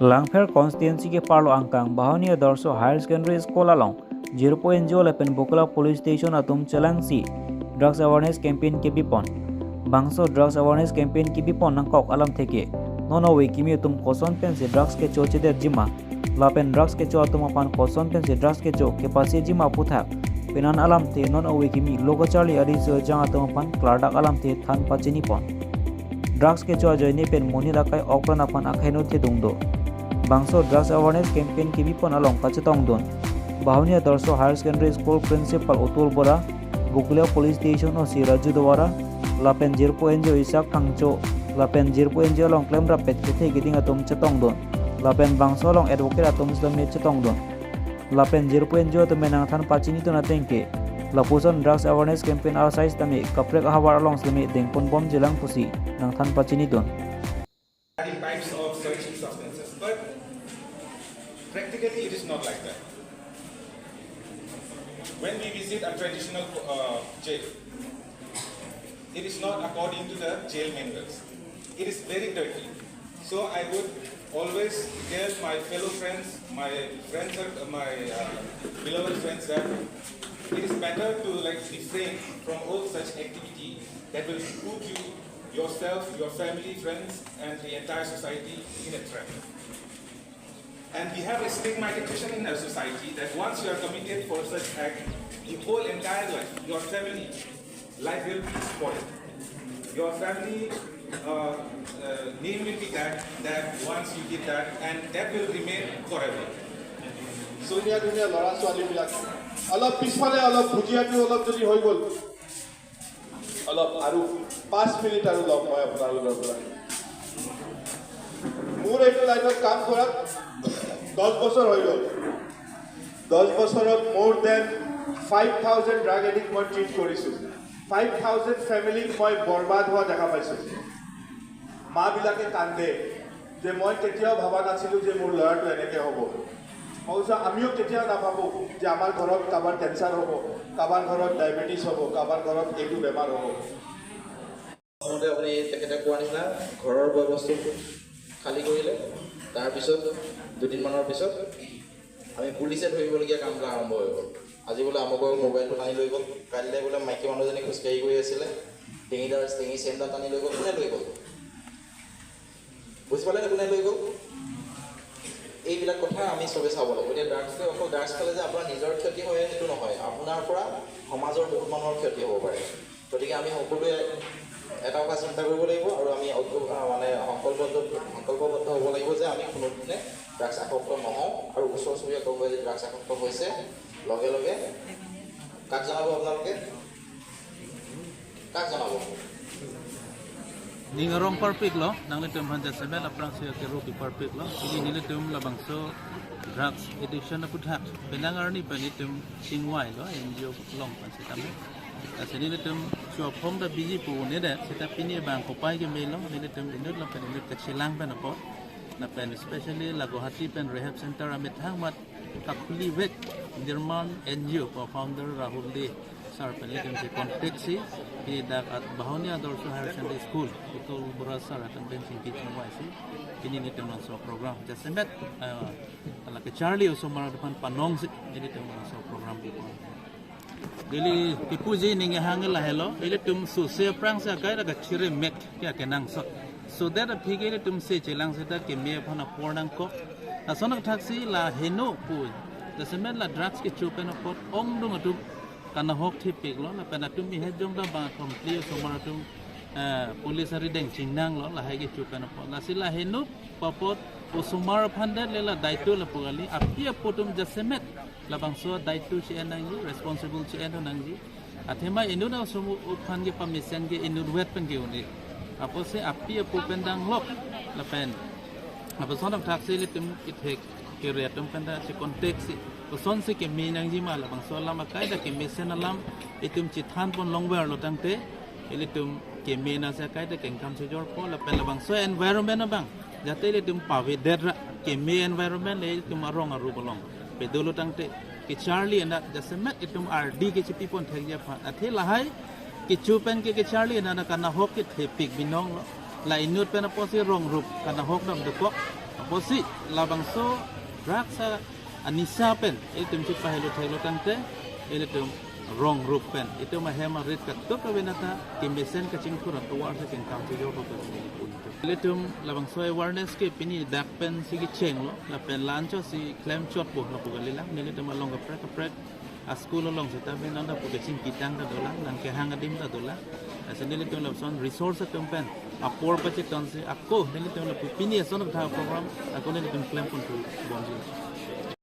Langfer constituency ke parlo angkang bahawnia dorso higher secondary school along Jirpo NGO lepen Bukala police station Atum Chelangsi drugs awareness campaign Kibipon bangso drugs awareness campaign Kibipon nangkok alam theke nono we kimi tum koson pen se drugs ke choche de jima lapen drugs ke cho atum apan koson pen se drugs ke cho ke pase jima puthak penan alam te nono we kimi logo charlie ari so jang atum apan klardak alam te than pachini pon drugs ke cho joine pen moni lakai okran apan akhaino the dungdo bangso drugs awareness campaign Kibipon along kachetong don bahawnia dorso higher secondary school principal Atul Bora Bukala police station o si Raju Dwara lapen Jirpo NGO isak thangcho lapen Jirpo NGO long claim rapet kethe giding atum chetong don lapen bangso long advocate atum slame chetong don lapen Jirpo NGO to menang than pachini to natengke lapuson drugs awareness campaign al size tami kaprek ahawar along slame dengpon bom jelang pusi nang than pachini don types of searching substances, but practically it is not like that. When we visit a traditional jail, it is not according to the jail manuals. It is very dirty. So I would always tell my fellow friends, my beloved friends, that it is better to refrain from all such activity that will put you, yourself, your family, friends, and the entire society in a trap. And we have a stigmatization in our society that once you are committed for such act, the whole entire life, your family life will be spoiled. Your family name will be that once you did that, and that will remain forever. So dunia lora swali bilak alap pisphale alap bhujiatu alap jodi hoi gol alap aru 5 minute aru log hoy apnar logora mur etu line kaam korat 10 বছর হই গল 10 বছরত more than 5000 drug addict মই treat কৰিছো 5000 family মই বৰবাদ হোৱা দেখা পাইছো মা বিলাকে কান্দে যে মই কেতিয়াও ভাবা নাছিলো যে মোৰ লৰাটো এনেকে হ'ব মৌজা আমিও কেতিয়াও নাভাবো যে আমাৰ ঘৰত কাবাৰ ক্যান্সাৰ হ'ব কাবাৰ ঘৰত ডায়াবেটিস হ'ব কাবাৰ ঘৰত এইটো বেমাৰ হ'ব মতে আপুনি তেখেতে কোৱা নিচিনা ঘৰৰ বস্তু খালি কৰিলে তাৰ পিছত দুদিন মানৰ পিছত আমি পুলিচে ধৰিবলগীয়া কামটো আৰম্ভ হৈ গ'ল আজি বোলে আমকৰ মোবাইলটো টানি লৈ গ'ল কাইলৈ বোলে মাইকী মানুহজনী খোজকাঢ়ি গৈ আছিলে টেঙি চেণ্ডাৰ টানি লৈ গ'ল কোনে লৈ গ'ল বুজি পালে কোনে লৈ গ'ল এইবিলাক কথা আমি চবে চাব লাগিব এতিয়া ড্ৰাগছটো অকল ড্ৰাগছ খালে যে আপোনাৰ নিজৰ ক্ষতি হয় সেইটো নহয় আপোনাৰ পৰা সমাজৰ বহুত মানুহৰ ক্ষতি হ'ব পাৰে গতিকে আমি সকলোৱে এটা কথা চিন্তা কৰিব লাগিব আৰু আমি মানে সংকল্পবদ্ধ হ'ব লাগিব যে আমি কোনোদিনে ড্ৰাগছ আসক্ত নহওঁ আৰু ওচৰ চুবুৰীয়া কোনোবাই যদি ড্ৰাগছ আসক্ত হৈছে লগে লগে কাক জনাব আপোনালোকে কাক জনাব Ningarong perfect lo, nang litum hanja sebel aprang siya kerupi perfect lo. Ini nilitum labangso drugs addiction na puthat. Penangar ni panitum singwai lo, NGO long pansi tamu. Kasi nilitum suap home da biji pu nida, sita pini bang kopai ke melo, nilitum inut lo pen inut kecilang pen apa. Na pen especially Lagohati pen rehab center amit hangmat kakuli wet Dirman NGO po founder Rahul Lee. Sar penlitum si konteksi di dapat bahawnia dorso higher secondary school Atul Bora sar akan bensin kitchen wise ini nitum langsung program jasemet ala ke Charlie uso mara depan panong si ini nitum langsung program itu dili tipuji ninge hangel la hello ile tum su se prang sa kai daga chire mek ya kenang so that a pig ile tum se chelang se that ke me phana pornang ko asonak taxi la heno pu jasemet la drugs ke chupen pot ong dung atum karena hok tipik lo na penatum mi hejong da ba komplit somaratum polis hari deng cingnang lo la hege chupen po la sila henu papot usumar phande lela daitu la pugali apia potum jasemet la bangso daitu chi enangi responsible chi enangi athema inu na sumu uphan ge permission ge inu wet pen ge uni apo se apia popendang lok la pen apo sonam taxi litum ithek kiriatum penda si konteks son se ke minang ji mala bang so lama kai da ke mesen alam itum chithan pon longwer lo tangte ilitum ke mena sa kai da ken kam se jor ko la pen bang so environment bang jate ilitum pawe dedra ke me environment le itum arong aru bolong pe dolo tangte ke Charlie anda jasemet itum RD ke chipi pon thegya pha athe lahai ke chupen ke Charlie anda kana hok ke thepik binong la inut pen posi rong rup kana hok dam de ko Opposite labangso drugs sa anisa pen itu mesti pahelo tante itu wrong group pen itu mahema red katuk kawenata timbesen kacing kurang tuar sa king county jo ko itu labangso awareness ke pini dak pen sige cheng lo la pen lancho si claim shot bo na pugalila nilito malong ka prek a school long sa tabi nanda pugacing kitang ka dola lang ke hangadim ka dola sa nilito labson resource campaign apor pa check ton si ako nilito la pini son ka program ako nilito claim pun tu bonji